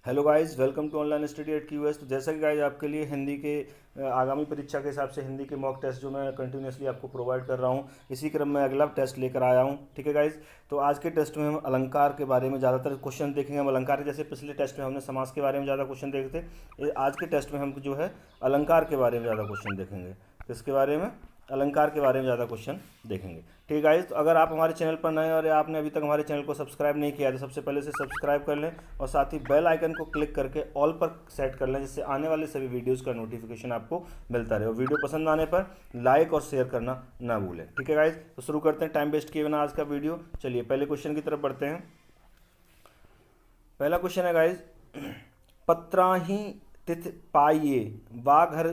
Hello guys, welcome to online study at QS. तो जैसा कि गाइस आपके लिए हिंदी के आगामी परीक्षा के हिसाब से हिंदी के मॉक टेस्ट जो मैं कंटिन्यूसली आपको प्रोवाइड कर रहा हूं, इसी क्रम में अगला टेस्ट लेकर आया हूं। ठीक है गाइस, तो आज के टेस्ट में हम अलंकार के बारे में ज़्यादातर क्वेश्चन देखेंगे। हम अलंकार के जैसे पिछले टेस्ट में हमने समास के बारे में ज़्यादा क्वेश्चन देखे थे, आज के टेस्ट में हम जो है अलंकार के बारे में ज़्यादा क्वेश्चन देखेंगे। किसके बारे में? अलंकार के बारे में ज़्यादा क्वेश्चन देखेंगे। ठीक है गाइस, तो अगर आप हमारे चैनल पर नए और आपने अभी तक हमारे चैनल को सब्सक्राइब नहीं किया तो सबसे पहले से सब्सक्राइब कर लें और साथ ही बेल आइकन को क्लिक करके ऑल पर सेट कर लें, जिससे आने वाले सभी वीडियोस का नोटिफिकेशन आपको मिलता रहे। और वीडियो पसंद आने पर लाइक और शेयर करना ना भूलें। ठीक है गाइस, तो शुरू करते हैं टाइम वेस्ट किए बिना आज का वीडियो। चलिए पहले क्वेश्चन की तरफ बढ़ते हैं। पहला क्वेश्चन है गाइस, पत्राही तिथ पाइये वाघर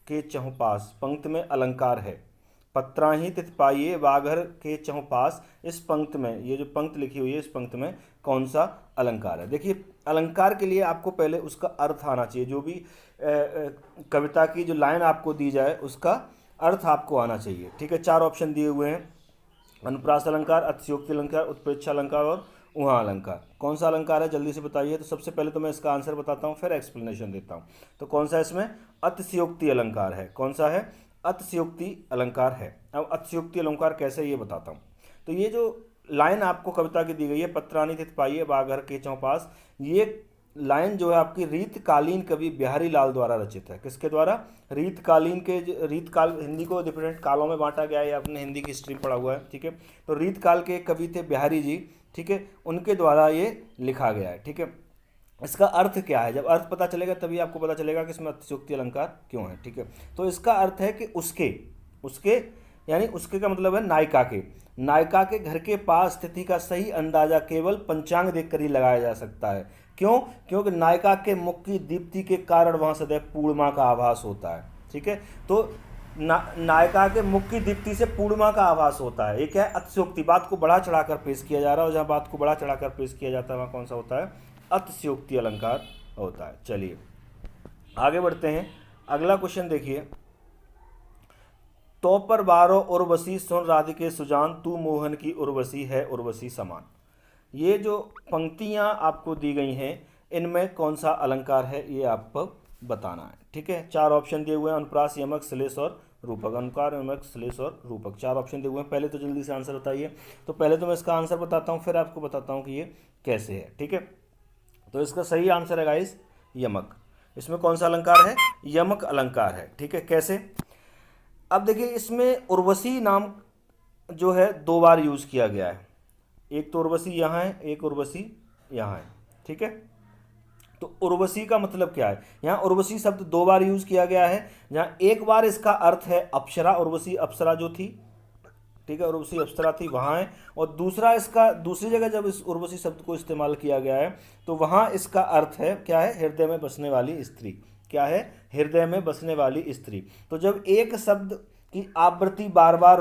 के चहुपास। पंक्ति में अलंकार है। पत्राही तिथ पाइये वाघर के चहुपास। इस पंक्ति में, ये जो पंक्ति लिखी हुई है, इस पंक्ति में कौन सा अलंकार है? देखिए, अलंकार के लिए आपको पहले उसका अर्थ आना चाहिए। जो भी कविता की जो लाइन आपको दी जाए उसका अर्थ आपको आना चाहिए। ठीक है, चार ऑप्शन दिए हुए हैं: अनुप्रास अलंकार, अतिशयोक्ति अलंकार, उत्प्रेक्षा अलंकार और उहाँ अलंकार। कौन सा अलंकार है जल्दी से बताइए। तो सबसे पहले तो मैं इसका आंसर बताता हूँ, फिर एक्सप्लेनेशन देता हूँ। तो कौन सा इसमें? अतिशयोक्ति अलंकार है। कौन सा है? अतिशयोक्ति अलंकार है। अब अतिशयोक्ति अलंकार कैसे, ये बताता हूँ। तो ये जो लाइन आपको कविता की दी गई है, पत्रानी तिथ पाइये वाघर के चौपास, ये लाइन जो है आपकी रीतकालीन कवि बिहारी लाल द्वारा रचित है। किसके द्वारा? रीतकालीन के रीतकाल, हिंदी को डिफरेंट कालों में बांटा गया है, आपने हिंदी की हिस्ट्री पढ़ा हुआ है। ठीक है, तो रीतकाल के कवि थे बिहारी जी। ठीक है, उनके द्वारा ये लिखा गया है। ठीक है, इसका अर्थ क्या है? जब अर्थ पता चलेगा तभी आपको पता चलेगा कि इसमें अतिशयोक्ति अलंकार क्यों है। ठीक है, तो इसका अर्थ है कि उसके उसके यानी उसके का मतलब है नायिका के। नायिका के घर के पास स्थिति का सही अंदाजा केवल पंचांग देखकर ही लगाया जा सकता है। क्यों? क्योंकि नायिका के मुख की दीप्ति के कारण वहां सदैव पूर्णिमा का आभास होता है। ठीक है, तो नायिका के मुख की दीप्ति से पूर्णिमा का आभास होता है। एक है अतिशयोक्ति, बात को बढ़ा चढ़ाकर पेश किया जा रहा है, और जहाँ बात को बढ़ा चढ़ाकर पेश किया जाता है वहाँ कौन सा होता है? अतिशयोक्ति अलंकार होता है। चलिए आगे बढ़ते हैं। अगला क्वेश्चन देखिए, तो पर बारो उर्वशी सुन राधिके सुजान, तू मोहन की उर्वशी है उर्वशी समान। ये जो पंक्तियां आपको दी गई हैं, इनमें कौन सा अलंकार है ये आपको बताना है। ठीक है, चार ऑप्शन दिए हुए हैं: अनुप्रास, यमक, श्लेष और रूपक। अनुकार, यमक, श्लेष और रूपक, चार ऑप्शन दिए हुए हैं। पहले तो जल्दी से आंसर बताइए। तो पहले तो मैं इसका आंसर बताता हूँ, फिर आपको बताता हूँ कि ये कैसे है। ठीक है, तो इसका सही आंसर है गाइस यमक। इसमें कौन सा अलंकार है? यमक अलंकार है। ठीक है, कैसे? अब देखिए, इसमें उर्वशी नाम जो है दो बार यूज किया गया है। एक तो उर्वशी यहाँ है, एक उर्वशी यहाँ है। ठीक है, तो उर्वशी का मतलब क्या है? यहाँ उर्वशी शब्द दो बार यूज किया गया है। जहाँ एक बार इसका अर्थ है अप्सरा, उर्वशी अप्सरा जो थी। ठीक है, उर्वशी अप्सरा थी, वहाँ है। और दूसरा, इसका दूसरी जगह जब इस उर्वशी शब्द को इस्तेमाल किया गया है तो वहाँ इसका अर्थ है क्या है? हृदय में बसने वाली स्त्री। क्या है? हृदय में बसने वाली स्त्री। तो जब एक शब्द की आवृत्ति बार बार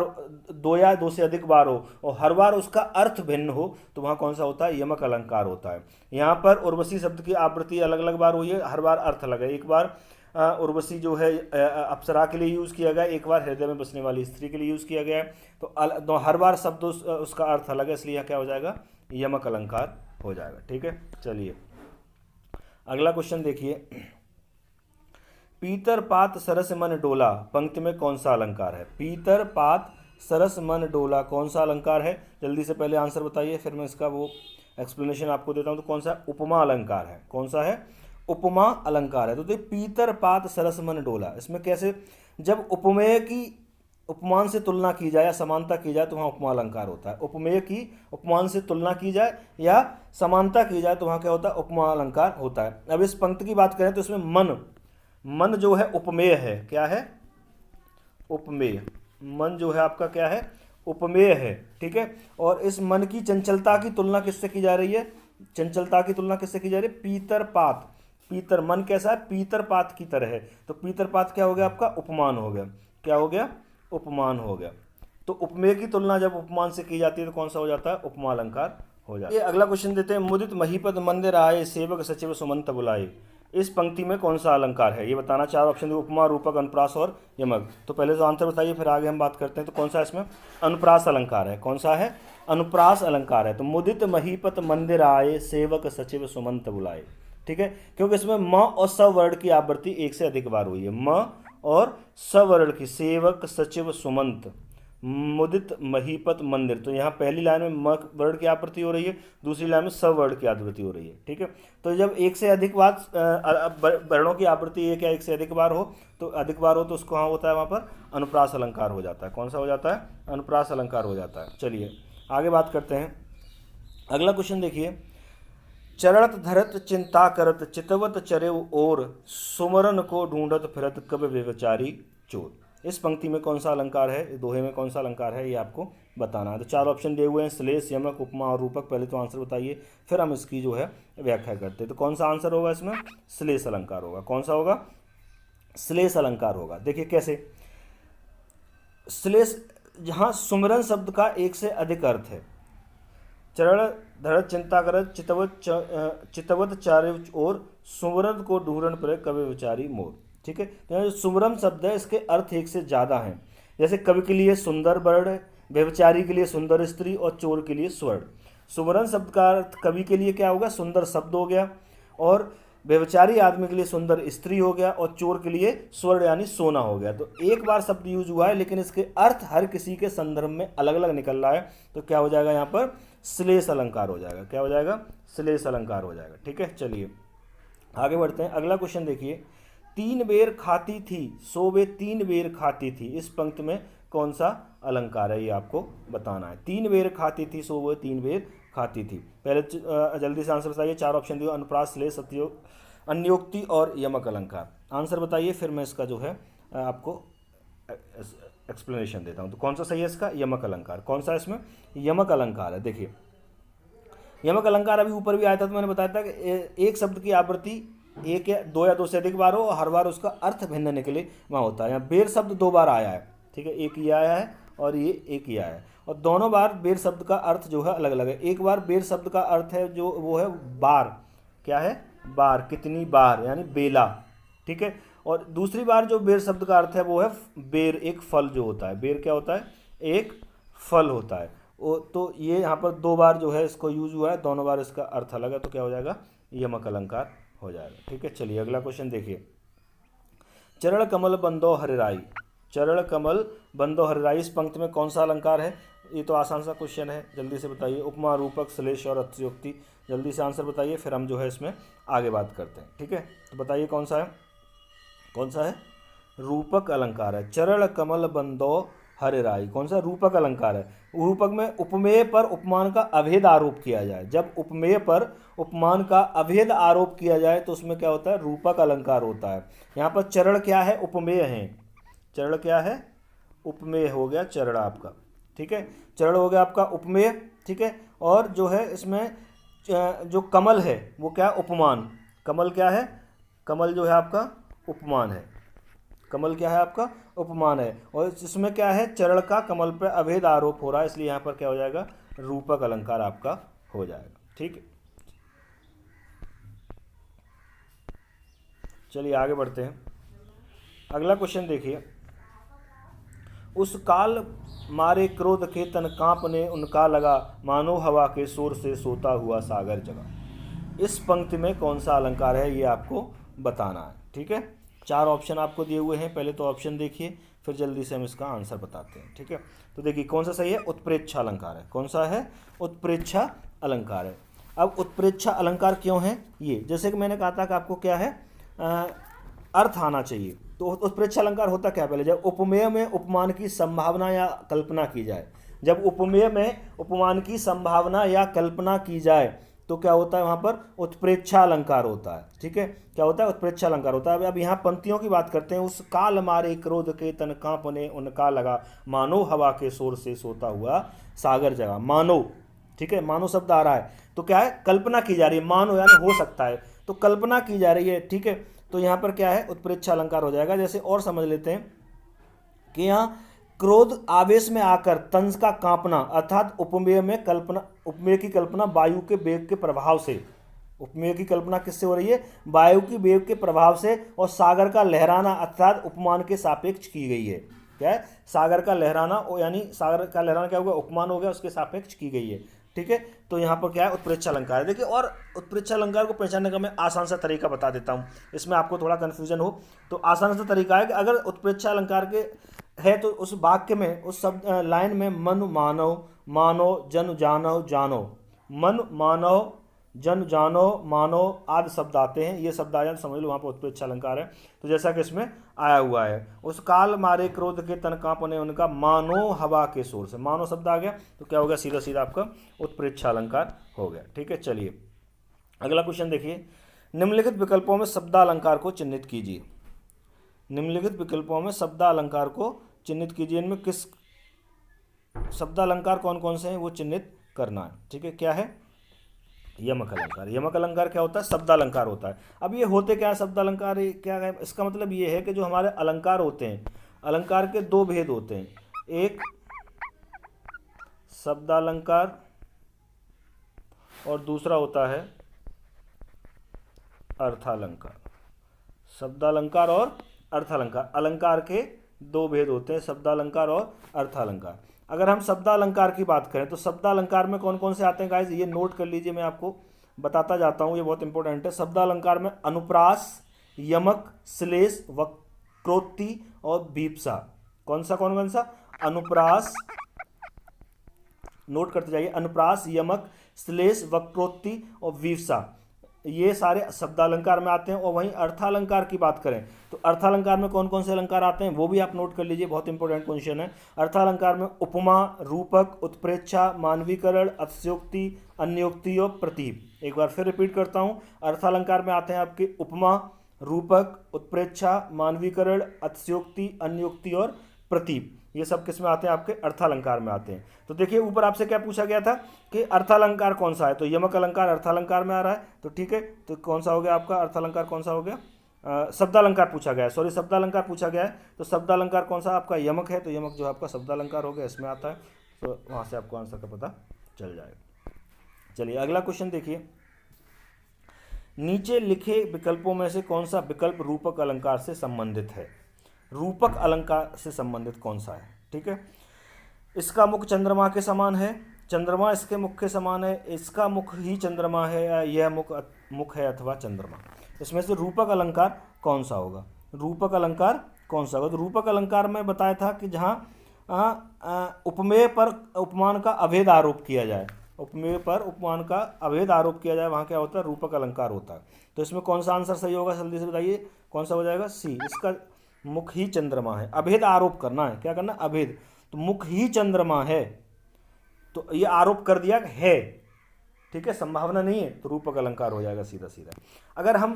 दो या दो से अधिक बार हो और हर बार उसका अर्थ भिन्न हो तो वहाँ कौन सा होता है? यमक अलंकार होता है। यहाँ पर उर्वशी शब्द की आवृत्ति अलग अलग बार हुई है, हर बार अर्थ अलग है। एक बार उर्वशी जो है अप्सरा के लिए यूज़ किया गया, एक बार हृदय में बसने वाली स्त्री के लिए यूज़ किया गया है। तो हर बार शब्द उसका अर्थ अलग है, इसलिए यहाँ क्या हो जाएगा? यमक अलंकार हो जाएगा। ठीक है, चलिए अगला क्वेश्चन देखिए, पीतर पात सरस मन डोला। पंक्ति में कौन सा अलंकार है? पीतर पात सरस मन डोला कौन सा अलंकार है? जल्दी से पहले आंसर बताइए, फिर मैं इसका वो एक्सप्लेनेशन आपको देता हूँ। तो कौन सा? उपमा अलंकार है। कौन सा है? उपमा अलंकार है। तो देखिए, पीतर पात सरस मन डोला, इसमें कैसे? जब उपमेय की उपमान से तुलना की जाए या समानता की जाए तो वहाँ उपमा अलंकार होता है। उपमेय की उपमान से तुलना की जाए या समानता की जाए तो वहाँ क्या होता है? उपमा अलंकार होता है। अब इस पंक्ति की बात करें तो इसमें मन जो है उपमेय है। क्या है? उपमेय। मन जो है आपका क्या है? उपमेय है। ठीक है, और इस मन की चंचलता की तुलना किससे की जा रही है? चंचलता की तुलना किससे की जा रही है? पीतर पात। पीतर, मन कैसा है? पीतर पात की तरह है। तो पीतर पात क्या हो गया आपका? उपमान हो गया। क्या हो गया? उपमान हो गया। तो उपमेय की तुलना जब उपमान से की जाती है तो कौन सा हो जाता है? उपमा अलंकार हो जाता है। ये अगला क्वेश्चन देते हैं, मुदित महीपत मंदिर आए, सेवक सचिव सुमंत बुलाए। इस पंक्ति में कौन सा अलंकार है ये बताना। चार ऑप्शन दिए: उपमा, रूपक, अनुप्रास और यमक। तो पहले तो आंसर बताइए, फिर आगे हम बात करते हैं। तो कौन सा इसमें? अनुप्रास अलंकार है। कौन सा है? अनुप्रास अलंकार है। तो मुदित महीपत मंदिर आए, सेवक सचिव सुमंत बुलाए। ठीक है, क्योंकि इसमें म और स वर्ण की आवृत्ति एक से अधिक बार हुई है। म और स वर्ण की, सेवक, सचिव, सुमंत, मुदित, महीपत, मंदिर। तो यहाँ पहली लाइन में म वर्ण की आवृत्ति हो रही है, दूसरी लाइन में स वर्ण की आवृत्ति हो रही है। ठीक है, तो जब एक से अधिक बार वर्णों की आवृत्ति एक या एक से अधिक बार हो तो उसको हाँ होता है, वहाँ पर अनुप्रास अलंकार हो जाता है। कौन सा हो जाता है? अनुप्रास अलंकार हो जाता है। चलिए आगे बात करते हैं। अगला क्वेश्चन देखिए, चरणत धरत चिंता करत चितवत चरे और सुमरन को ढूंढत फिरत कब व्यभिचारी चोर। इस पंक्ति में कौन सा अलंकार है, दोहे में कौन सा अलंकार है, ये आपको बताना है। तो 4 ऑप्शन दिए हुए हैं, श्लेष, यमक, उपमा और रूपक। पहले तो आंसर बताइए, फिर हम इसकी जो है व्याख्या करते हैं। तो कौन सा आंसर होगा इसमें? श्लेष अलंकार होगा। कौन सा होगा? श्लेष अलंकार होगा। देखिए कैसे, श्लेष जहाँ सुमरन शब्द का एक से अधिक अर्थ है। चरण धरत चिंता करत चितवत चारे और सुमरन को ढूंढन पर कवि विचारी मोर। ठीक है, तो यहाँ जो सुमरन शब्द है इसके अर्थ एक से ज़्यादा हैं। जैसे कवि के लिए सुंदर वर्ण, व्यभिचारी के लिए सुंदर स्त्री और चोर के लिए स्वर्ण। सुमरन शब्द का अर्थ कवि के लिए क्या होगा? सुंदर शब्द हो गया, और व्यभिचारी आदमी के लिए सुंदर स्त्री हो गया, और चोर के लिए स्वर्ण यानी सोना हो गया। तो एक बार शब्द यूज हुआ है, लेकिन इसके अर्थ हर किसी के संदर्भ में अलग अलग निकल रहा है। तो क्या हो जाएगा यहाँ पर? श्लेष अलंकार हो जाएगा। क्या हो जाएगा? श्लेष अलंकार हो जाएगा। ठीक है, चलिए आगे बढ़ते हैं। अगला क्वेश्चन देखिए, 3 बेर खाती थी सो वे 3 बेर खाती थी। इस पंक्ति में कौन सा अलंकार है, ये आपको बताना है। 3 बेर खाती थी सो वे 3 बेर खाती थी। पहले जल्दी से आंसर बताइए। 4 ऑप्शन दिए, अनुप्रास, श्लेष, सत्योग, अन्योक्ति और यमक अलंकार। आंसर बताइए, फिर मैं इसका जो है आपको एक्सप्लेनेशन देता हूँ। तो कौन सा सही है इसका? यमक अलंकार। कौन सा इसमें? यमक अलंकार है। देखिए यमक अलंकार अभी ऊपर भी आया था, तो मैंने बताया था कि एक शब्द की आवृत्ति एक या दो से अधिक बार हो और हर बार उसका अर्थ भिन्न निकले, वहाँ होता है। यहाँ बेर शब्द 2 बार आया है। ठीक है, एक ये आया है और ये एक ही आया है, और दोनों बार बेर शब्द का अर्थ जो है अलग अलग है। एक बार बेर शब्द का अर्थ है जो वो है बार। क्या है? बार, कितनी बार, यानी बेला। ठीक है, और दूसरी बार जो बेर शब्द का अर्थ है वो है बेर, एक फल जो होता है। बेर क्या होता है? एक फल होता है। तो ये यहाँ पर 2 बार जो है इसको यूज हुआ है, दोनों बार इसका अर्थ अलग है। तो क्या हो जाएगा? यमक अलंकार हो जाएगा। ठीक है, चलिए अगला क्वेश्चन देखिए, चरण कमल बंदो हरिराई। चरण कमल बंदो हरिराई, इस पंक्ति में कौन सा अलंकार है? ये तो आसान सा क्वेश्चन है, जल्दी से बताइए। उपमा, रूपक, श्लेष और अतिशयोक्ति। जल्दी से आंसर बताइए, फिर हम जो है इसमें आगे बात करते हैं। ठीक है, तो बताइए कौन सा है? कौन सा है? रूपक अलंकार है। चरण कमल बंदो हरिराई कौन सा? रूपक अलंकार है। रूपक में उपमेय पर उपमान का अभेद आरोप किया जाए। जब उपमेय पर उपमान का अभेद आरोप किया जाए तो उसमें क्या होता है? रूपक अलंकार होता है। यहाँ पर चरण क्या है? उपमेय है। चरण क्या है? उपमेय हो गया चरण आपका। ठीक है, चरण हो गया आपका उपमेय। ठीक है, और जो है इसमें जो कमल है वो क्या है? उपमान। कमल क्या है? कमल जो है आपका उपमान है। कमल क्या है आपका? उपमान है। और इसमें क्या है? चरण का कमल पर अभेद आरोप हो रहा है, इसलिए यहाँ पर क्या हो जाएगा? रूपक अलंकार आपका हो जाएगा। ठीक है, चलिए आगे बढ़ते हैं। अगला क्वेश्चन देखिए, उस काल मारे क्रोध के तन कांपने उनका लगा मानो हवा के शोर से सोता हुआ सागर जगा। इस पंक्ति में कौन सा अलंकार है, ये आपको बताना है। ठीक है, 4 ऑप्शन आपको दिए हुए हैं, पहले तो ऑप्शन देखिए, फिर जल्दी से हम इसका आंसर बताते हैं। ठीक है, तो देखिए कौन सा सही है? उत्प्रेक्षा अलंकार है। कौन सा है? उत्प्रेक्षा अलंकार है। अब उत्प्रेक्षा अलंकार क्यों है? ये जैसे कि मैंने कहा था कि आपको क्या है अर्थ आना चाहिए। तो उत्प्रेक्षा अलंकार होता क्या? पहले जब उपमेय में उपमान की संभावना या कल्पना की जाए, जब उपमेय में उपमान की संभावना या कल्पना की जाए तो क्या होता है? वहाँ पर उत्प्रेक्षा अलंकार होता है। ठीक है, क्या होता है? उत्प्रेक्षा अलंकार होता है। अब यहाँ पंक्तियों की बात करते हैं। उस काल मारे क्रोध के तन कांपने उनका लगा मानो हवा के शोर से सोता हुआ सागर जगा। मानो, ठीक है, मानो शब्द आ रहा है तो क्या है? कल्पना की जा रही है। मानो यानी हो सकता है, तो कल्पना की जा रही है। ठीक है, तो यहाँ पर क्या है? उत्प्रेक्षा अलंकार हो जाएगा। जैसे और समझ लेते हैं कि यहाँ क्रोध आवेश में आकर तंस का कांपना, अर्थात उपमेय में कल्पना, उपमेय की कल्पना वायु के वेग के प्रभाव से। उपमेय की कल्पना किससे हो रही है? वायु की वेग के प्रभाव से। और सागर का लहराना अर्थात उपमान के सापेक्ष की गई है। क्या है? सागर का लहराना, यानी सागर का लहराना क्या होगा? उपमान हो गया, उसके सापेक्ष की गई है। ठीक है। तो यहाँ पर क्या है, उत्प्रेक्षा अलंकार है। देखिए, और उत्प्रेक्षा अलंकार को पहचानने का मैं आसान सा तरीका बता देता हूँ, इसमें आपको थोड़ा कन्फ्यूजन हो तो आसान सा तरीका है कि अगर उत्प्रेक्षा अलंकार के है तो उस वाक्य में, उस शब्द लाइन में मन मानव मानो जन जानो जानो, मन मानव जन जानो मानो आदि शब्द आते हैं। ये शब्द आ जाए समझ लो वहाँ पर उत्प्रेक्षा अलंकार है। तो जैसा कि इसमें आया हुआ है, उस काल मारे क्रोध के तन कांपने उनका, मानो हवा के शोर से, मानो शब्द आ गया तो क्या हो गया, सीधा सीधा आपका उत्प्रेक्षा अलंकार हो गया। ठीक है, चलिए अगला क्वेश्चन देखिए। निम्नलिखित विकल्पों में शब्दालंकार को चिन्हित कीजिए। निम्नलिखित विकल्पों में शब्दालंकार को चिन्हित कीजिए। इनमें किस शब्दालंकार कौन कौन से हैं वो चिन्हित करना है। ठीक है, क्या है, यमक अलंकार। यमक अलंकार क्या होता है, शब्दालंकार होता है। अब ये होते क्या है शब्दालंकार, क्या है, इसका मतलब ये है कि जो हमारे अलंकार होते हैं, अलंकार के दो भेद होते हैं, एक शब्दालंकार और दूसरा होता है अर्थालंकार। शब्दालंकार और अर्थालंकार, अलंकार के दो भेद होते हैं, शब्दालंकार और अर्थालंकार। अगर हम शब्दालंकार की बात करें तो शब्दालंकार में कौन कौन से आते हैं गाइस, ये नोट कर लीजिए, मैं आपको बताता जाता हूँ, ये बहुत इंपॉर्टेंट है। शब्दालंकार में अनुप्रास, यमक, श्लेष, वक्रोक्ति और वीप्सा। कौन कौन सा, अनुप्रास, नोट करते जाइए, अनुप्रास, यमक, श्लेष, वक्रोक्ति और वीप्सा, ये सारे शब्दालंकार में आते हैं। और वहीं अर्थालंकार की बात करें तो अर्थालंकार में कौन कौन से अलंकार आते हैं वो भी आप नोट कर लीजिए, बहुत इंपॉर्टेंट क्वेश्चन है। अर्थालंकार में उपमा, रूपक, उत्प्रेक्षा, मानवीकरण, अतिशयोक्ति, अन्योक्ति और प्रतीप। एक बार फिर रिपीट करता हूं, अर्थालंकार में आते हैं आपके उपमा, रूपक, उत्प्रेक्षा, मानवीकरण, अतिशयोक्ति, अन्योक्ति और प्रतीप। ये सब किस में आते हैं, आपके अर्थालंकार में आते हैं। तो देखिए ऊपर आपसे क्या पूछा गया था कि अर्थालंकार कौन सा है, तो यमक अलंकार अर्थालंकार में आ रहा है, तो ठीक है, तो कौन सा हो गया आपका अर्थालंकार, कौन सा हो गया, शब्दालंकार पूछा गया है, सॉरी शब्दालंकार पूछा गया है। तो शब्दालंकार कौन सा आपका, यमक है, तो यमक जो आपका शब्दालंकार हो गया, इसमें आता है, तो वहाँ से आपको आंसर का पता चल जाएगा। चलिए अगला क्वेश्चन देखिए। नीचे लिखे विकल्पों में से कौन सा विकल्प रूपक अलंकार से संबंधित है। रूपक अलंकार से संबंधित कौन सा है, ठीक है। इसका मुख चंद्रमा के समान है, चंद्रमा इसके मुख के समान है, इसका मुख ही चंद्रमा है, या यह मुख है अथवा चंद्रमा। इसमें से रूपक अलंकार कौन सा होगा, रूपक अलंकार कौन सा होगा। तो रूपक अलंकार में बताया था कि जहाँ उपमेय पर उपमान का अभेद आरोप किया जाए, उपमेय पर उपमान का अभेद आरोप किया जाए, वहाँ क्या होता है, रूपक अलंकार होता है। तो इसमें कौन सा आंसर सही होगा, जल्दी से बताइए, कौन सा हो जाएगा, सी, इसका मुख ही चंद्रमा है। अभेद आरोप करना है, क्या करना, अभेद, तो मुख ही चंद्रमा है, तो ये आरोप कर दिया है, ठीक है, संभावना नहीं है, तो रूपक अलंकार हो जाएगा सीधा सीधा। अगर हम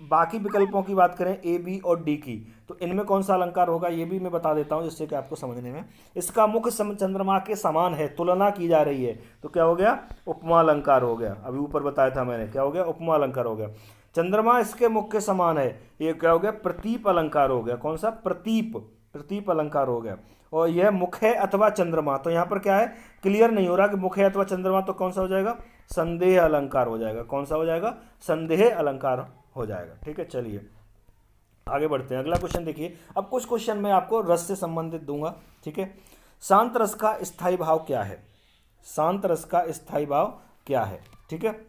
बाकी विकल्पों की बात करें ए, बी और डी की, तो इनमें कौन सा अलंकार होगा ये भी मैं बता देता हूं, जिससे कि आपको समझने में, इसका मुख चंद्रमा के समान है, तुलना की जा रही है, तो क्या हो गया, उपमा अलंकार हो गया। अभी ऊपर बताया था मैंने, क्या हो गया, उपमा अलंकार हो गया। चंद्रमा इसके मुख के समान है, ये क्या हो गया, प्रतीप अलंकार हो गया। कौन सा, प्रतीप, प्रतीप अलंकार हो गया। और यह मुख है अथवा चंद्रमा, तो यहाँ पर क्या है, क्लियर नहीं हो रहा कि मुख है अथवा चंद्रमा, तो कौन सा हो जाएगा, संदेह अलंकार हो जाएगा। कौन सा हो जाएगा, संदेह अलंकार हो जाएगा। ठीक है, चलिए आगे बढ़ते हैं। अगला क्वेश्चन देखिए। अब कुछ क्वेश्चन मैं आपको रस से संबंधित दूंगा, ठीक है। शांत रस का स्थायी भाव क्या है, शांत रस का स्थायी भाव क्या है, ठीक है।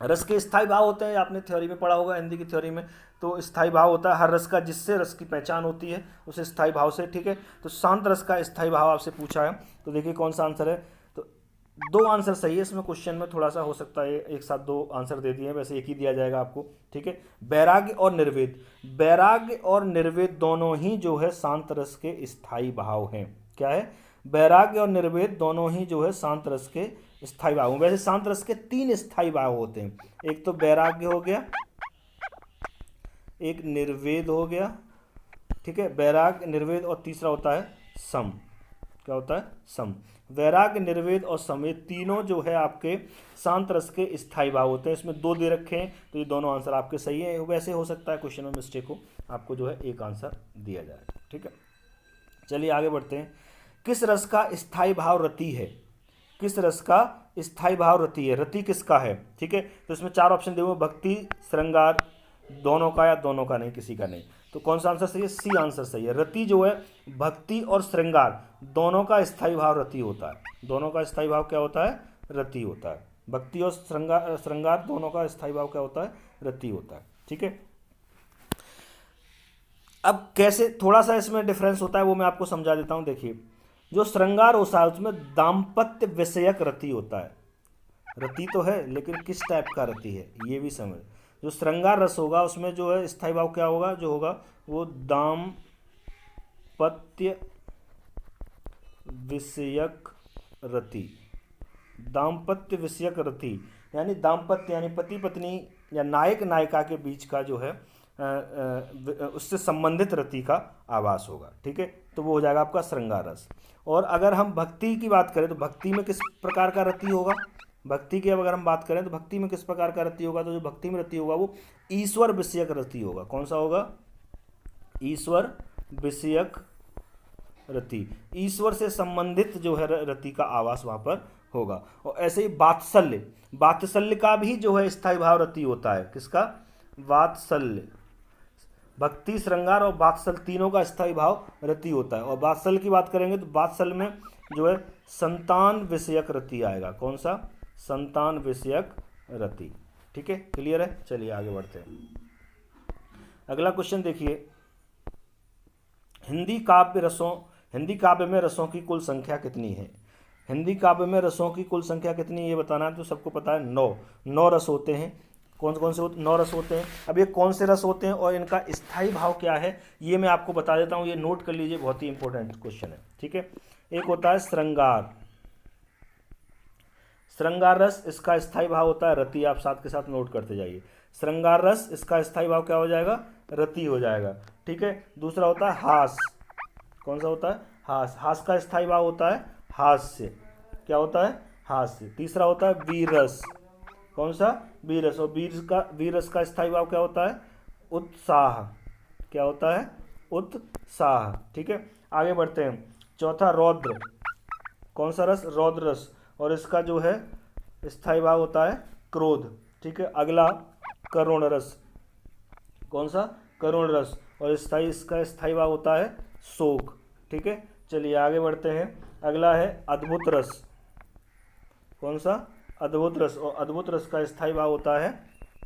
रस के स्थायी भाव होते हैं, आपने थ्योरी में पढ़ा होगा, हिंदी की थ्योरी में, तो स्थायी भाव होता है हर रस का जिससे रस की पहचान होती है उस स्थायी भाव से, ठीक है। तो शांत रस का स्थायी भाव आपसे पूछा है, तो देखिए कौन सा आंसर है। तो दो आंसर सही है इसमें, क्वेश्चन में थोड़ा सा हो सकता है एक साथ दो आंसर दे दिए, वैसे एक ही दिया जाएगा आपको, ठीक है। वैराग्य और निर्वेद, वैराग्य और निर्वेद दोनों ही जो है शांत रस के स्थायी भाव हैं। क्या है, वैराग्य और निर्वेद दोनों ही जो है शांत रस के स्थायी भाव। वैसे शांत रस के तीन स्थायी भाव होते हैं, एक तो वैराग्य हो गया, एक निर्वेद हो गया, ठीक है, वैराग्य निर्वेद, और तीसरा होता है सम। क्या होता है, सम। वैराग्य निर्वेद और सम, ये तीनों जो है आपके शांत रस के स्थायी भाव होते हैं। इसमें दो दे रखे हैं, तो ये दोनों आंसर आपके सही हैं। वैसे हो सकता है क्वेश्चन में मिस्टेक हो, आपको जो है एक आंसर दिया जाए, ठीक है। चलिए आगे बढ़ते हैं। किस रस का स्थायी भाव रति है, किस रस का स्थायी भाव रति है, रति किसका है, ठीक है। तो इसमें चार ऑप्शन दिए हुए, भक्ति, श्रृंगार, दोनों का या दोनों का नहीं, किसी का नहीं। तो कौन सा आंसर सही है, सी आंसर सही है। रति जो है भक्ति और श्रृंगार दोनों का स्थायी भाव रति होता है, दोनों का स्थायी भाव क्या होता है, रति होता है। भक्ति और श्रृंगार श्रृंगार दोनों का स्थायी भाव क्या होता है? रति होता है। ठीक है, अब कैसे थोड़ा सा इसमें डिफरेंस होता है वो मैं आपको समझा देता हूँ। देखिए, जो श्रृंगार होता है उसमें दाम्पत्य विषयक रति होता है। रति तो है लेकिन किस टाइप का रति है ये भी समझ। जो श्रृंगार रस होगा उसमें जो है स्थायी भाव क्या होगा, जो होगा वो दाम्पत्य विषयक रति। दाम्पत्य विषयक रति यानी दाम्पत्य यानी पति पत्नी या नायक नायिका के बीच का जो है उससे संबंधित रति का आभास होगा। ठीक है, तो वो हो जाएगा आपका श्रृंगार रस। और अगर हम भक्ति की बात करें तो भक्ति में किस प्रकार का रति होगा? भक्ति की अगर हम बात करें तो भक्ति में किस प्रकार का रति होगा? तो जो भक्ति में रति होगा वो ईश्वर विषयक रति होगा। कौन सा होगा? ईश्वर विषयक रति। ईश्वर से संबंधित जो है रति का आवास वहाँ पर होगा। और ऐसे ही वात्सल्य, वात्सल्य का भी जो है स्थायी भाव रति होता है। किसका? वात्सल्य। भक्ति, श्रृंगार और वात्सल्य तीनों का स्थायी भाव रति होता है। और वात्सल्य की बात करेंगे तो वात्सल्य में जो है संतान विषयक रति आएगा। कौन सा? संतान विषयक रति। ठीक है, क्लियर है? चलिए आगे बढ़ते हैं। अगला क्वेश्चन देखिए, हिंदी काव्य में रसों की कुल संख्या कितनी है? हिंदी काव्य में रसों की कुल संख्या कितनी है ये बताना है। तो सबको पता है 9 रस होते हैं। कौन कौन से 9 रस होते हैं? अब ये कौन से रस होते हैं और इनका स्थायी भाव क्या है ये मैं आपको बता देता हूँ। ये नोट कर लीजिए, बहुत ही इंपॉर्टेंट क्वेश्चन है। ठीक है, एक होता है श्रृंगार रस, इसका स्थायी भाव होता है रति। आप साथ के साथ नोट करते जाइए। श्रृंगार रस, इसका स्थायी भाव क्या हो जाएगा? रति हो जाएगा। ठीक है, दूसरा होता है हास। कौन सा होता है? हास का स्थायी भाव होता है हास्य। क्या होता है? हास्य। तीसरा होता है वीर रस। कौन सा? वीर रस। और वीर रस का स्थायी भाव क्या होता है? उत्साह। क्या होता है? उत्साह। ठीक है, आगे बढ़ते हैं। चौथा रौद्र। कौन सा रस? रौद्र रस। और इसका जो है स्थायी भाव होता है क्रोध। ठीक है, अगला करुण रस। कौन सा? करुण रस। और इसका स्थायी भाव होता है शोक। ठीक है, चलिए आगे बढ़ते हैं। अगला है अद्भुत रस। कौन सा? अद्भुत रस। और अद्भुत रस का स्थायी भाव होता है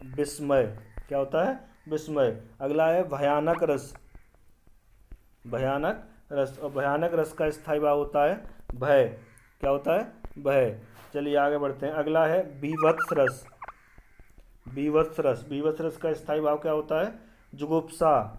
विस्मय। क्या होता है? विस्मय। अगला है भयानक रस। भयानक रस। और भयानक रस का स्थायी भाव होता है भय। क्या होता है? भय। चलिए आगे बढ़ते हैं। अगला है बीभत्स रस। बीभत्स रस का स्थायी भाव क्या होता है? जुगुप्सा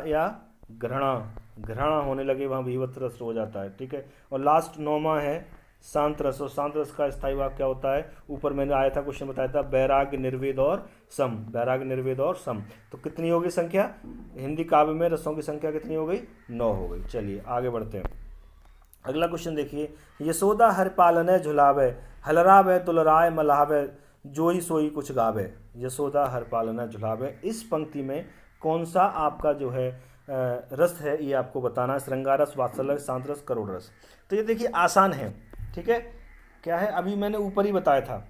या घृणा होने लगे वहाँ बीभत्स रस हो जाता है। ठीक है, और लास्ट 9वां है शांत रस। और शांत रस का स्थायी भाव क्या होता है? ऊपर मैंने आया था क्वेश्चन बताया था, वैराग्य, निर्वेद और सम। वैराग्य, निर्वेद और सम। तो कितनी होगी संख्या? हिंदी काव्य में रसों की संख्या कितनी हो गई? 9 हो गई। चलिए आगे बढ़ते हैं। अगला क्वेश्चन देखिए, यशोदा हर पालने झुलावे, हलरावे दुलराय मलावे, जोई सोई कुछ गावे। यशोदा हर पालने झुलावे, इस पंक्ति में कौन सा आपका जो है रस है ये आपको बताना है। श्रृंगार रस, वात्सल्य रस, शांत रस, करुण रस। तो ये देखिए आसान है। ठीक है, क्या है? अभी मैंने ऊपर ही बताया था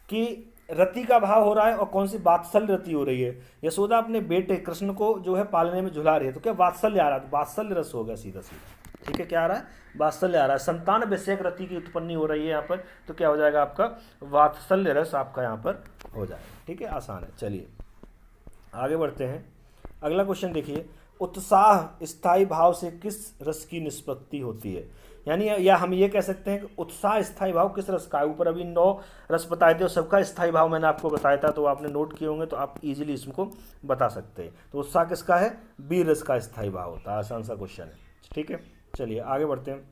कि रति का भाव हो रहा है और कौन सी वात्सल्य रति हो रही है। यशोदा अपने बेटे कृष्ण को जो है पालने में झुला रही है, तो क्या वात्सल्य आ रहा है? तो वात्सल्य रस हो गया सीधा सीधा। ठीक है, क्या आ रहा है? वात्सल्य आ रहा है। संतान विषयक रति की उत्पत्ति हो रही है यहाँ पर, तो क्या हो जाएगा आपका? वात्सल्य रस आपका यहाँ पर हो जाएगा। ठीक है, आसान है। चलिए आगे बढ़ते हैं। अगला क्वेश्चन देखिए, उत्साह स्थायी भाव से किस रस की निष्पत्ति होती है? यानी या हम ये कह सकते हैं कि उत्साह स्थायी भाव किस रस का है? ऊपर अभी 9 रस बताए थे और सबका स्थायी भाव मैंने आपको बताया था, तो आपने नोट किए होंगे तो आप इजीली इसको बता सकते हैं। तो उत्साह किसका है? वीर रस का स्थायी भाव होता है। आसान सा क्वेश्चन है। ठीक है, चलिए आगे बढ़ते हैं।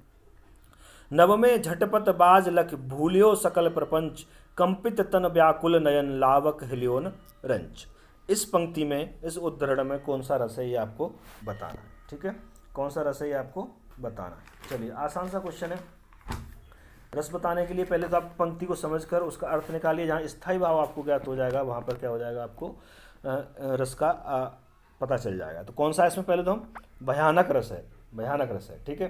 नव में झटपट बाज लख, भूलियो सकल प्रपंच, कंपित तन व्याकुल नयन, लावक हिलियोन रंच। इस पंक्ति में, इस उद्धरण में कौन सा रस है ये आपको बताना है। ठीक है, कौन सा रस है ये आपको बताना है। चलिए आसान सा क्वेश्चन है। रस बताने के लिए पहले तो आप पंक्ति को समझकर उसका अर्थ निकालिए। जहाँ स्थायी भाव आपको ज्ञात हो जाएगा वहाँ पर क्या हो जाएगा? आपको रस का पता चल जाएगा। तो कौन सा है इसमें? पहले तो हम भयानक रस है। भयानक रस है। ठीक है,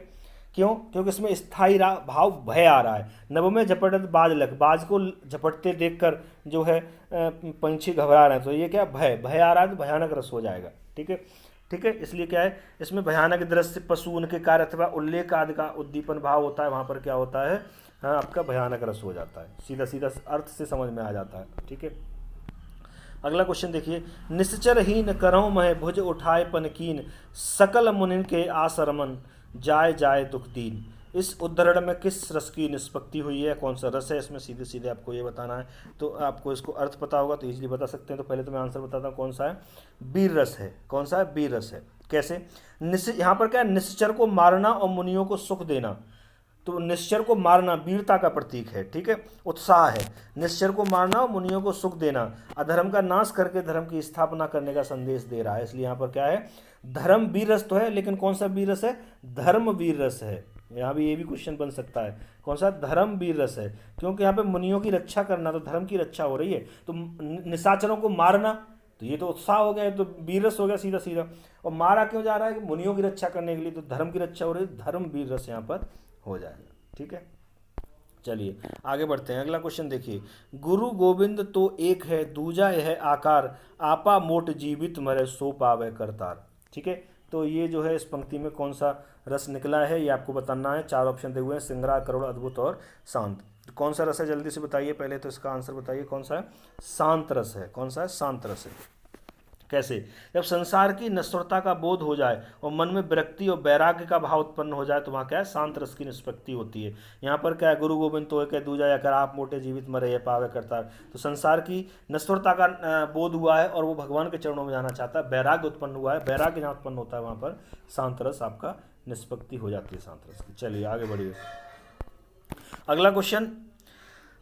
क्यों? क्योंकि इसमें स्थायी भाव भय आ रहा है। नभ में झपटत बाज लख, बाज को झपटते देखकर जो है पंछी घबरा रहे हैं, तो ये क्या? भय आ रहा है, तो भयानक रस हो जाएगा। ठीक है, ठीक है। इसलिए क्या है, इसमें भयानक दृश्य, पशु, उनके कार्य अथवा उल्लेख आदि का उद्दीपन भाव होता है, वहाँ पर क्या होता है, हाँ, आपका भयानक रस हो जाता है, सीधा सीधा अर्थ से समझ में आ जाता है। ठीक है। अगला क्वेश्चन देखिए, निश्चरहीन करहु मह भुज उठाए पनकीन, सकल मुनिन के आसरमन जाय जाय दुख दीन। इस उद्धरण में किस रस की निष्पत्ति हुई है, कौन सा रस है, इसमें सीधे सीधे आपको ये बताना है। तो आपको इसको अर्थ पता होगा तो इजीली बता सकते हैं। तो पहले तो मैं आंसर बताता हूँ, कौन सा है, वीर रस है। कौन सा है, वीर रस है। कैसे, यहाँ पर क्या है, निश्चर को मारना और मुनियों को सुख देना। तो निश्चर को मारना वीरता का प्रतीक है, ठीक है, उत्साह है। निश्चर को मारना और मुनियों को सुख देना, अधर्म का नाश करके धर्म की स्थापना करने का संदेश दे रहा है। इसलिए यहाँ पर क्या है, धर्म वीर रस तो है, लेकिन कौन सा वीर रस है, धर्म वीर रस है। यहाँ भी ये भी क्वेश्चन बन सकता है, कौन सा, धर्म वीर रस है, क्योंकि यहाँ पे मुनियों की रक्षा करना, तो धर्म की रक्षा हो रही है। तो निशाचरों को मारना, तो ये तो उत्साह हो गया, तो वीर रस हो गया सीधा सीधा। और मारा क्यों जा रहा है, कि मुनियों की रक्षा करने के लिए, तो धर्म की रक्षा हो रही है, धर्म वीर रस यहाँ पर हो जाएगा। ठीक है, चलिए आगे बढ़ते हैं। अगला क्वेश्चन देखिए, गुरु गोविंद तो एक है, दूजा यह आकार, आपा मोट जीवित मरे सो पावे करतार। ठीक है, तो ये जो है इस पंक्ति में कौन सा रस निकला है, ये आपको बताना है। 4 ऑप्शन दे हुए हैं, सिंगरा, करुण, अद्भुत और शांत। तो कौन सा रस है, जल्दी से बताइए। पहले तो इसका आंसर बताइए, कौन सा है, शांत रस है। कौन सा है, शांत रस है। कैसे, जब संसार की नश्वरता का बोध हो जाए और मन में विरक्ति और वैराग्य का भाव उत्पन्न हो जाए, तो वहाँ क्या है, शांत रस की निष्पत्ति होती है। यहाँ पर क्या है, गुरु गोविंद तो एक है, दूजा या कर आप मोटे जीवित मरे ये पावे करतार। तो संसार की नश्वरता का बोध हुआ है और वो भगवान के चरणों में जाना चाहता है, वैराग्य उत्पन्न हुआ है, वैराग्य जहाँ उत्पन्न होता है वहाँ पर शांत रस आपका निष्पत्ति हो जाती है, शांत रस की। चलिए आगे बढ़िए। अगला क्वेश्चन,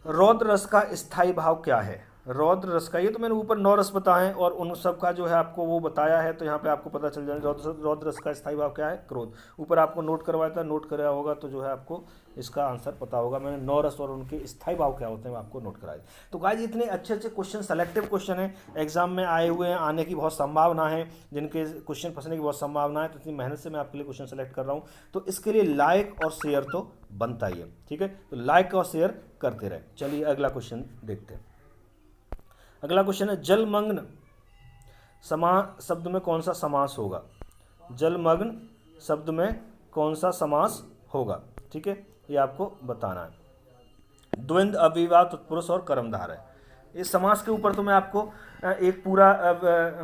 रौद्र रस का स्थायी भाव क्या है। रौद्र रस का, ये तो मैंने ऊपर 9 रस बताए हैं और उन सब का जो है आपको वो बताया है, तो यहाँ पे आपको पता चल जाएगा रौद्र रस का स्थायी भाव क्या है, क्रोध। ऊपर आपको नोट करवाया था, नोट कराया होगा तो जो है आपको इसका आंसर पता होगा। मैंने 9 रस और उनके स्थायी भाव क्या होते हैं आपको नोट कराए। तो गाइस इतने अच्छे अच्छे क्वेश्चन, सेलेक्टिव क्वेश्चन है, एग्जाम में आए हुए हैं, आने की बहुत संभावना है, जिनके क्वेश्चन फंसने की बहुत संभावना है। तो इतनी मेहनत से मैं आपके लिए क्वेश्चन सेलेक्ट कर रहा हूँ, तो इसके लिए लाइक और शेयर तो बनता ही है। ठीक है, तो लाइक और शेयर करते रहे। चलिए अगला क्वेश्चन देखते हैं। अगला क्वेश्चन है, जलमग्न शब्द में कौन सा समास होगा। जलमग्न शब्द में कौन सा समास होगा, ठीक है, ये आपको बताना है। द्वंद्व, अव्ययभाव, तत्पुरुष और कर्मधारय। इस समास के ऊपर तो मैं आपको एक पूरा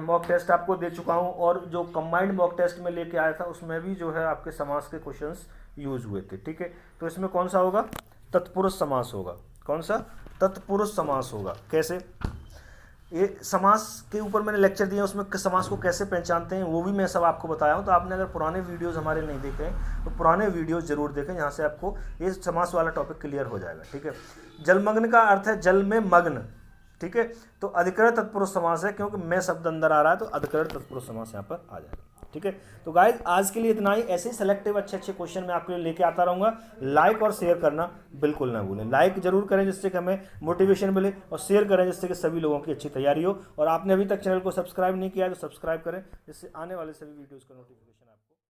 मॉक टेस्ट आपको दे चुका हूँ, और जो कंबाइंड मॉक टेस्ट में लेके आया था उसमें भी जो है आपके समास के क्वेश्चंस यूज हुए थे। ठीक है, तो इसमें कौन सा होगा, तत्पुरुष समास होगा। कौन सा, तत्पुरुष समास होगा। कैसे, ये समास के ऊपर मैंने लेक्चर दिया, उसमें समास को कैसे पहचानते हैं वो भी मैं सब आपको बताया हूँ। तो आपने अगर पुराने वीडियोस हमारे नहीं देखे हैं तो पुराने वीडियोस जरूर देखें, यहाँ से आपको ये समास वाला टॉपिक क्लियर हो जाएगा। ठीक है, जलमग्न का अर्थ है जल में मग्न। ठीक है, तो अधिकरण तत्पुरुष समास है, क्योंकि मैं शब्द अंदर आ रहा है तो अधिकरण तत्पुरुष समास यहाँ पर आ जाएगा। ठीक है, तो गाइज आज के लिए इतना ही। ऐसे ही सेलेक्टिव अच्छे अच्छे क्वेश्चन मैं आपके लिए लेके आता रहूँगा। लाइक और शेयर करना बिल्कुल ना भूलें। लाइक जरूर करें जिससे कि हमें मोटिवेशन मिले, और शेयर करें जिससे कि सभी लोगों की अच्छी तैयारी हो। और आपने अभी तक चैनल को सब्सक्राइब नहीं किया है तो सब्सक्राइब करें, जिससे आने वाले सभी वीडियोज़ का नोटिफिकेशन